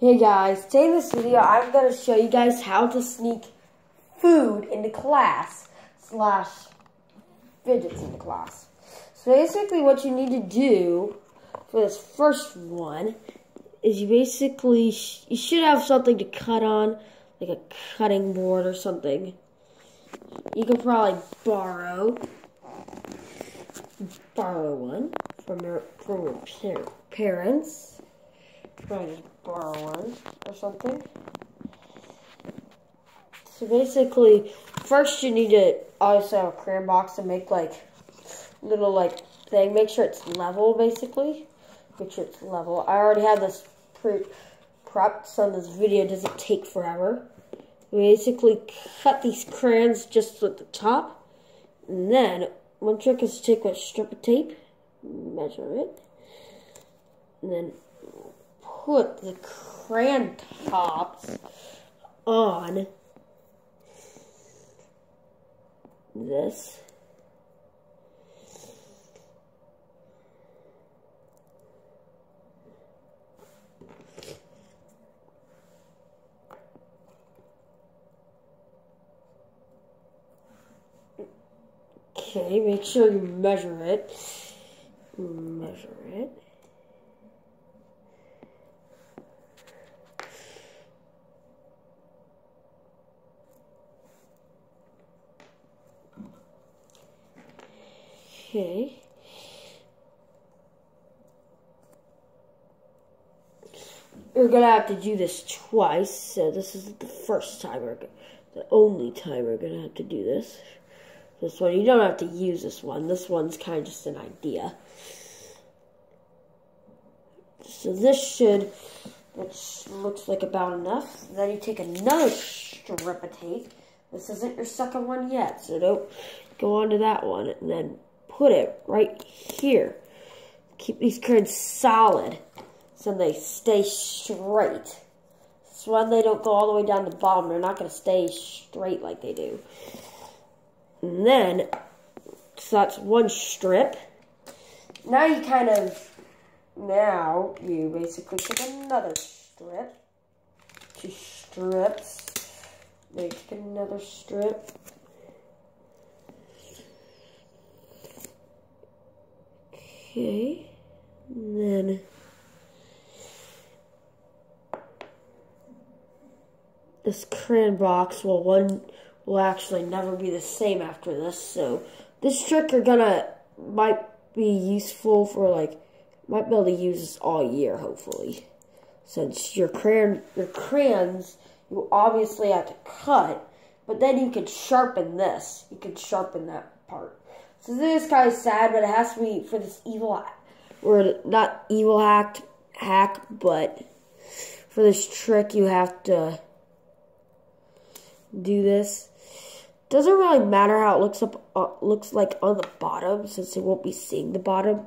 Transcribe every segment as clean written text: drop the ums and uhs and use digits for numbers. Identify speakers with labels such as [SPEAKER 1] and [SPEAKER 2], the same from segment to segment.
[SPEAKER 1] Hey guys, today in this video I'm going to show you guys how to sneak food into class / fidgets into class. So basically what you need to do for this first one is you should have something to cut on, like a cutting board or something. You could probably borrow one from your parents. Probably just borrow one or something. So basically, first you need to also have a crayon box and make like little thing. Make sure it's level, basically. Make sure it's level. I already have this prepped, so this video doesn't take forever. Basically, cut these crayons just at the top, and then one trick is to take a strip of tape, measure it, and then put the crayon tops on this. Okay, make sure you measure it. Measure it. Okay. We're gonna have to do this twice, so this is the first time the only time we're gonna have to do this. This one, you don't have to use this one. This one's kind of just an idea. So this which looks like about enough. Then you take another strip of tape. This isn't your second one yet, so don't go on to that one. And then put it right here. Keep these crayons solid so they stay straight. So when they don't go all the way down the bottom, they're not going to stay straight like they do. And then, so that's one strip. Now you basically take another strip. 2 strips. Then you take another strip. Okay. And then this crayon box will actually never be the same after this. So this trick might be useful for might be able to use this all year, hopefully. Since your crayons you obviously have to cut, but then you can sharpen this. You can sharpen that part. So this is kind of sad, but it has to be for this not evil hack, but for this trick you have to do this. Doesn't really matter how it looks like on the bottom, since you won't be seeing the bottom.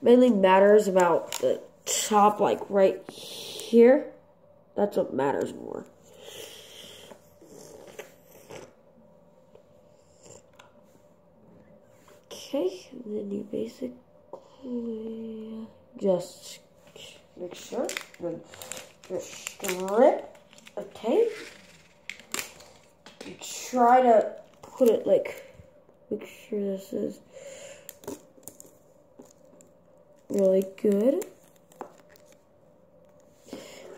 [SPEAKER 1] Mainly matters about the top, like right here. That's what matters more. Okay, and then you basically just make sure your strip of tape. You try to put it make sure this is really good.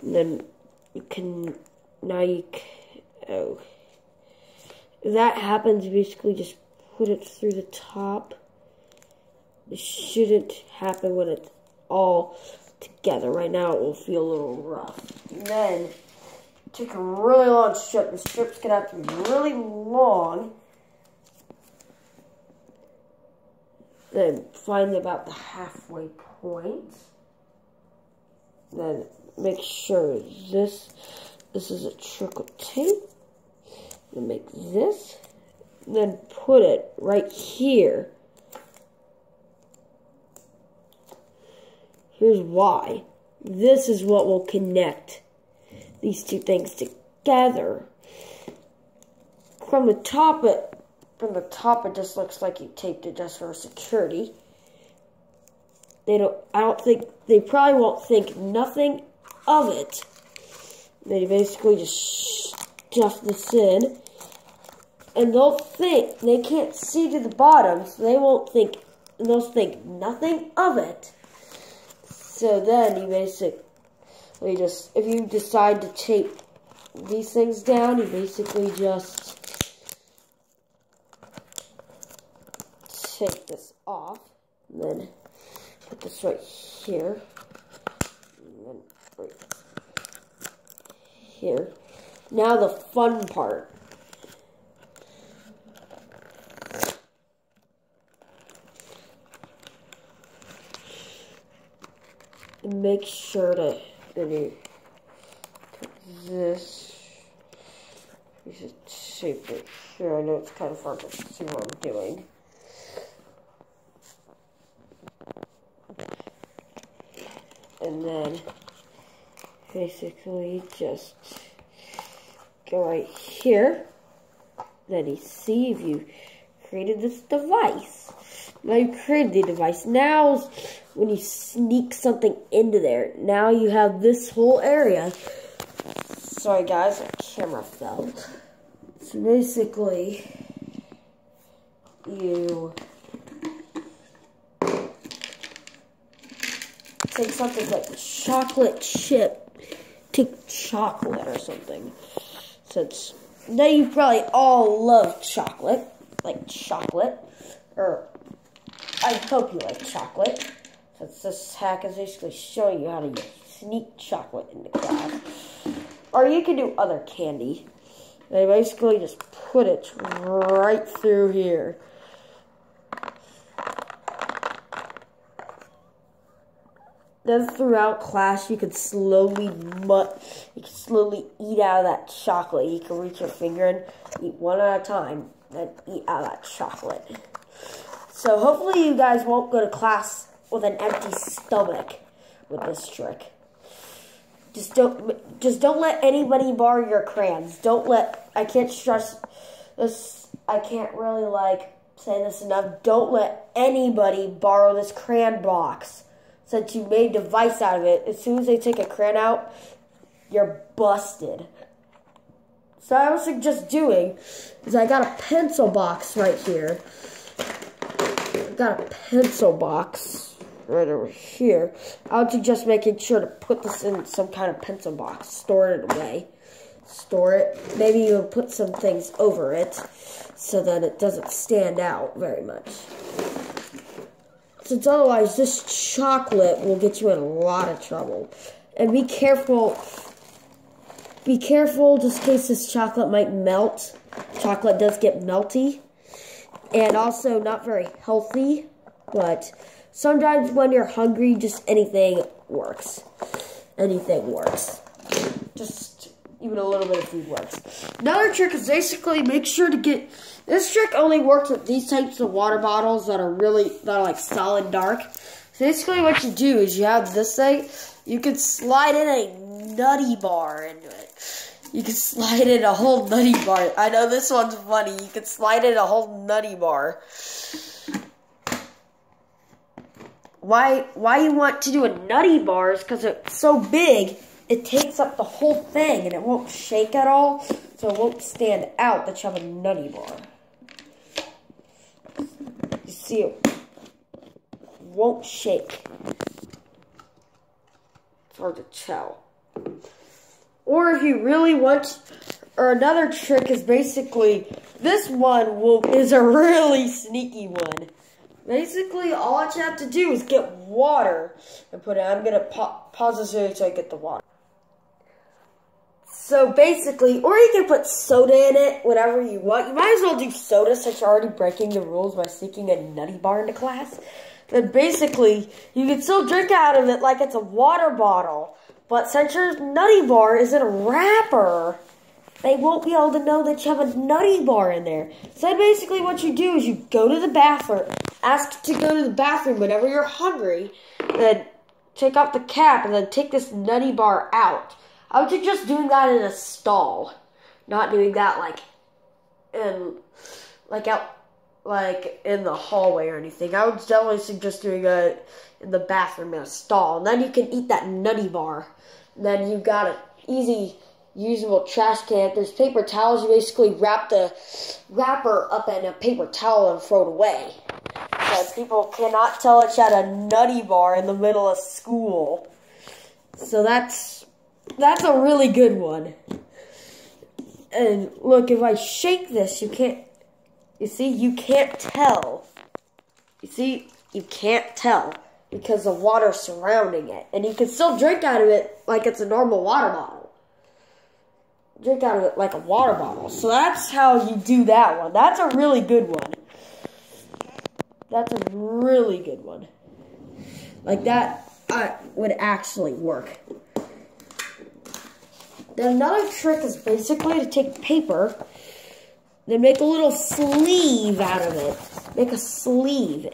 [SPEAKER 1] And then if that happens, basically just put it through the top. It shouldn't happen when it's all together. Right now it will feel a little rough. And then take a really long strip. The strip's gonna have to be really long. Then find about the halfway point. Then make sure this is a trick of tape. Then make this. Then put it right here. Here's why. This is what will connect these two things together. From the top it just looks like you taped it just for security. They probably won't think nothing of it Then you basically just stuff this in. And they'll think, they can't see to the bottom, so they won't think, they'll think nothing of it. So then you basically just, if you decide to tape these things down, you basically just take this off, and then put this right here, and then right here. Now the fun part. And make sure to put this. You should shape it here. I know it's kind of hard to see what I'm doing. And then basically just go right here. Then you see if you created this device. Now you created the device. Now when you sneak something into there, now you have this whole area. Sorry guys, my camera fell. So basically, you take something like chocolate chip, take chocolate or something. Since now you probably all love chocolate, or I hope you like chocolate. Since this hack is basically showing you how to sneak chocolate into class. Or you can do other candy. They basically just put it right through here. Then throughout class, you could slowly eat out of that chocolate. You can reach your finger and eat one at a time, then eat out of that chocolate. So hopefully you guys won't go to class with an empty stomach with this trick. Just don't let anybody borrow your crayons. I can't stress this. I can't really say this enough. Don't let anybody borrow this crayon box. Since you made a device out of it, as soon as they take a crayon out, you're busted. So I would suggest doing is I got a pencil box right here. I got a pencil box right over here. I would suggest making sure to put this in some kind of pencil box. Store it away. Store it. Maybe you'll put some things over it so that it doesn't stand out very much. Since otherwise this chocolate will get you in a lot of trouble. And be careful. Be careful just in case this chocolate might melt. Chocolate does get melty. And also not very healthy. But sometimes when you're hungry, just anything works. Anything works. Just even a little bit of food works. Another trick is basically make sure to get... This trick only works with these types of water bottles that are like solid dark. So basically what you do is you have this thing. You can slide in a nutty bar into it. You can slide in a whole nutty bar. I know this one's funny. You can slide in a whole nutty bar. Why you want to do a nutty bar is because it's so big, it takes up the whole thing and it won't shake at all, so it won't stand out that you have a nutty bar. You see, it won't shake. It's hard to tell. Or if you really want, or another trick is basically, this one is a really sneaky one. Basically, all you have to do is get water and put it. I'm going to pause this video so I get the water. So basically, or you can put soda in it, whatever you want. You might as well do soda since you're already breaking the rules by sneaking a nutty bar into class. But basically, you can still drink out of it like it's a water bottle. But since your nutty bar is in a wrapper, they won't be able to know that you have a nutty bar in there. So basically what you do is you go to the bathroom, ask to go to the bathroom whenever you're hungry, then take off the cap and then take this nutty bar out. I would suggest doing that in a stall, not doing that in the hallway or anything. I would definitely suggest doing it in the bathroom in a stall, and then you can eat that nutty bar. And then you got an easy usable trash can. If there's paper towels, you basically wrap the wrapper up in a paper towel and throw it away. Because people cannot tell it's at a nutty bar in the middle of school. So that's a really good one. And look, if I shake this, you can't tell. You see, you can't tell because the water's surrounding it. And you can still drink out of it like it's a normal water bottle. Drink out of it like a water bottle. So that's how you do that one. That's a really good one. That's a really good one. Like that would actually work. Then another trick is basically to take paper, then make a little sleeve out of it. Make a sleeve.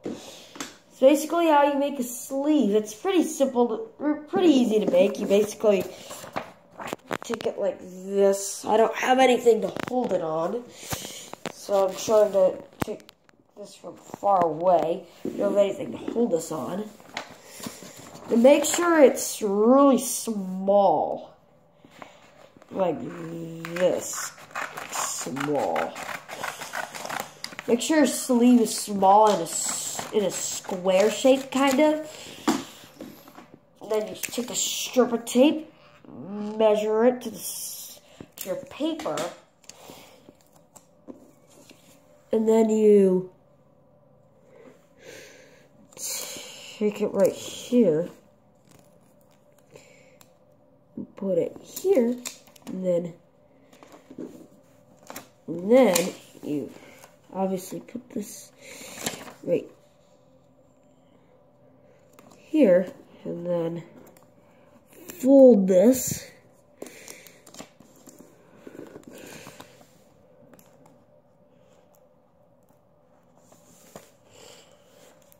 [SPEAKER 1] It's basically how you make a sleeve. It's pretty simple, pretty easy to make. You basically take it like this. I don't have anything to hold it on, so I'm trying to take this from far away. I don't have anything to hold this on. And make sure it's really small. Like this. Small. Make sure your sleeve is small and in a square shape, kind of. And then you take a strip of tape, measure it to your paper, and then you take it right here, and put it here, and then you obviously put this right here, and then fold this.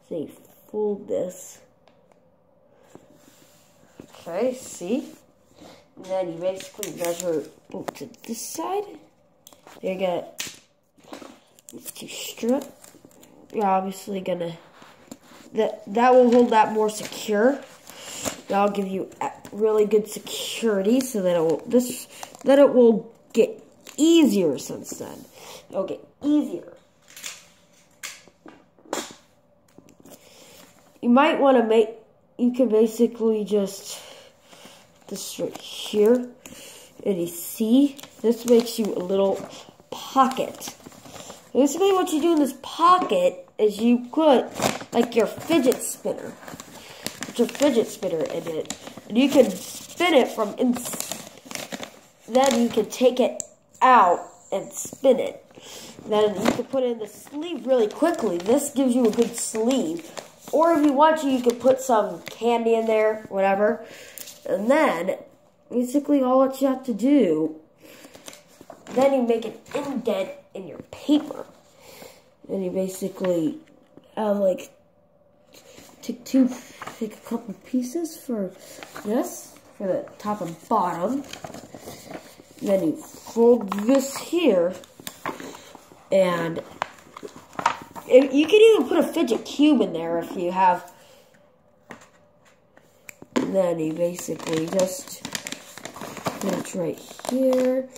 [SPEAKER 1] So you fold this. Okay, see? And then you basically measure to this side. There you got these two strips. You're obviously gonna that will hold that more secure. That'll give you really good security, so that it will get easier since then. It'll get easier. You might want to you can basically just this right here, and you see this makes you a little pocket. Basically what you do in this pocket is you put like your fidget spinner. Put your fidget spinner in it. And you can spin it from inside. Then you can take it out and spin it. Then you can put it in the sleeve really quickly. This gives you a good sleeve. Or if you want to, you can put some candy in there, whatever. And then, basically all that you have to do, then you make an indent in your paper. And you basically have like, take a couple pieces for this, for the top and bottom. And then you fold this here, and you can even put a fidget cube in there if you have. And then you basically just put it right here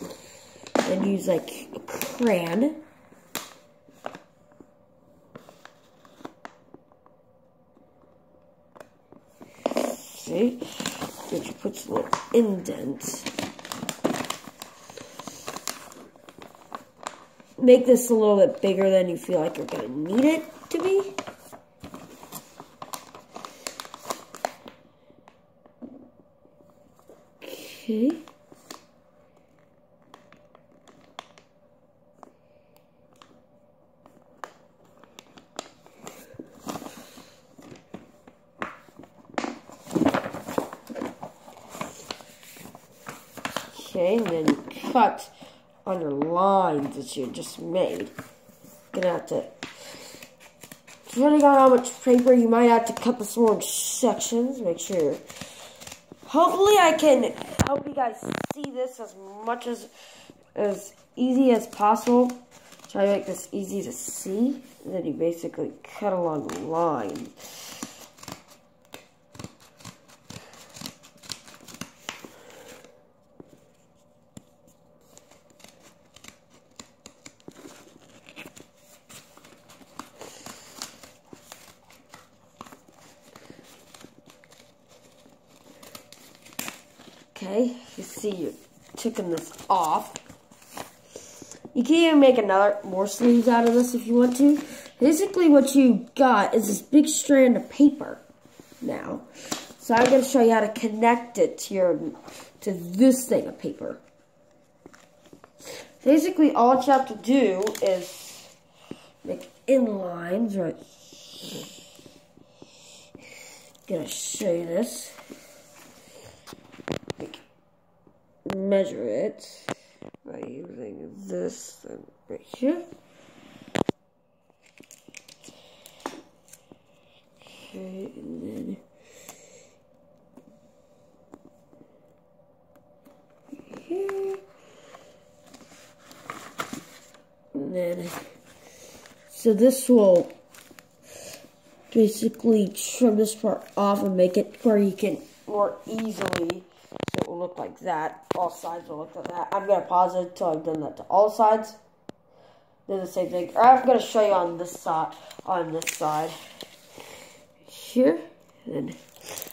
[SPEAKER 1] and use like a crayon. See? Which puts a little indent. Make this a little bit bigger than you feel like you're going to need it to be. Okay. Okay, and then you cut on your lines that you just made. You're gonna have to, depending on how much paper, you might have to cut this more in sections. Make sure. Hopefully I can help you guys see this as much as easy as possible. Try to make this easy to see. And then you basically cut along the line. Okay, you see you're taking this off. You can even make more sleeves out of this if you want to. Basically what you got is this big strand of paper now. So I'm going to show you how to connect it to this thing of paper. Basically all you have to do is make inlines right. I'm going to show you this. Measure it by using this right here. Okay, and then here, and then so this will basically trim this part off and make it where you can more easily. So it will look like that. All sides will look like that. I'm going to pause it until I've done that to all sides. Then the same thing. I'm going to show you on this side. Here. And then,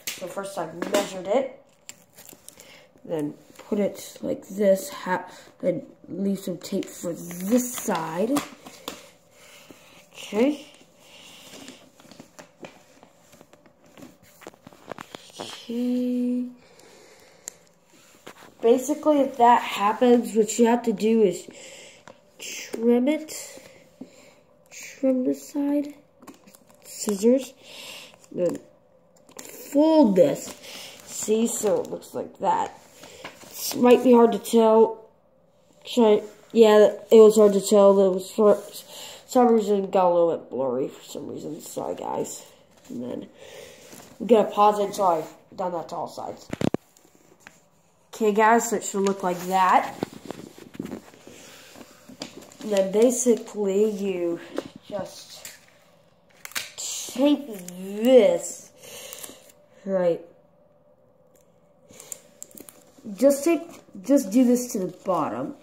[SPEAKER 1] so first I measured it. Then put it like this. Then leave some tape for this side. Okay. Okay. Basically, if that happens, what you have to do is trim it. Trim this side. Scissors. Then fold this. See, so it looks like that. It might be hard to tell. Yeah, it was hard to tell. It was for some reason it got a little bit blurry for some reason. Sorry, guys. And then I'm gonna pause it until I've done that to all sides. Okay, guys, so it should look like that. And then basically you just tape this right. Just do this to the bottom.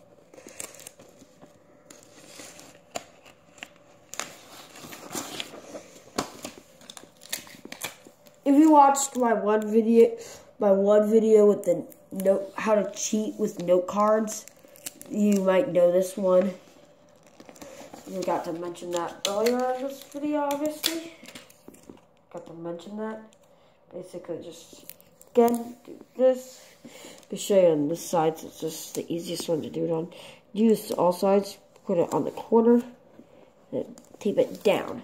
[SPEAKER 1] If you watched my one video with the how to cheat with note cards, you might know this one. We got to mention that earlier in this video, obviously. Got to mention that. Basically, just again do this. To show you on this side, so it's just the easiest one to do it on. Do this to all sides. Put it on the corner, and tape it down.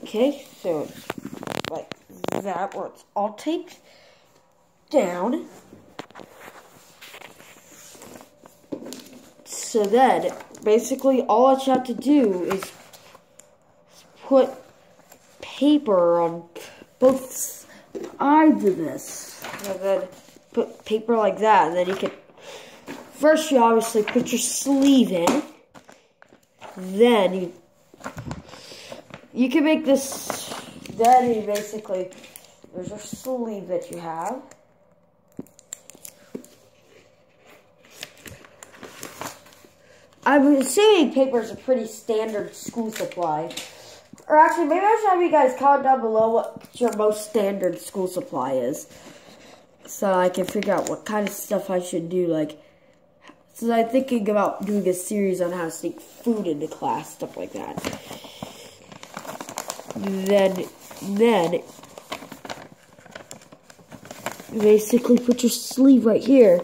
[SPEAKER 1] Okay, so it's like that, where it's all taped down. So then, basically, all that you have to do is put paper on both sides of this. And then put paper like that, and then you can, first you obviously put your sleeve in. Then you can make this, then you basically, there's your sleeve that you have. I'm assuming paper is a pretty standard school supply. Or actually, maybe I should have you guys comment down below what your most standard school supply is. So I can figure out what kind of stuff I should do. Like, so I'm thinking about doing a series on how to sneak food into class, stuff like that. Then basically put your sleeve right here.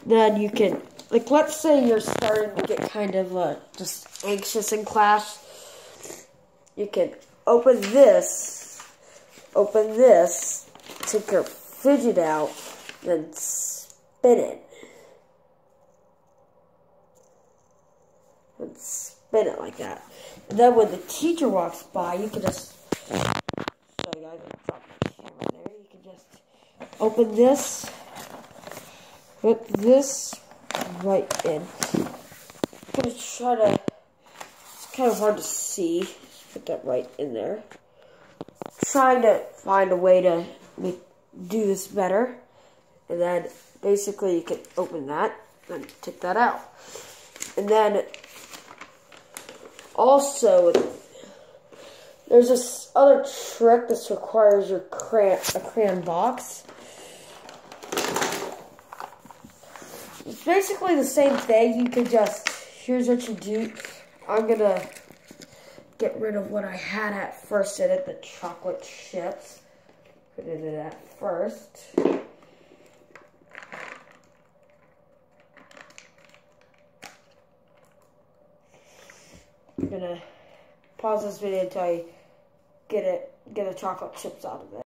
[SPEAKER 1] Then you can, like, let's say you're starting to get kind of just anxious in class. You can open this, take your fidget out, then spin it. And spin it like that. And then when the teacher walks by, you can just, show you guys, drop the camera there, you can just open this, put this right in. I'm going to try to, it's kind of hard to see, put that right in there. Trying to find a way to do this better. And then basically you can open that. Then take that out. And then also, there's this other trick. This requires a crayon box. It's basically the same thing. You can just, here's what you do. I'm gonna get rid of what I had at first in it, the chocolate chips. Put it in at first. I'm gonna pause this video until I get the chocolate chips out of it.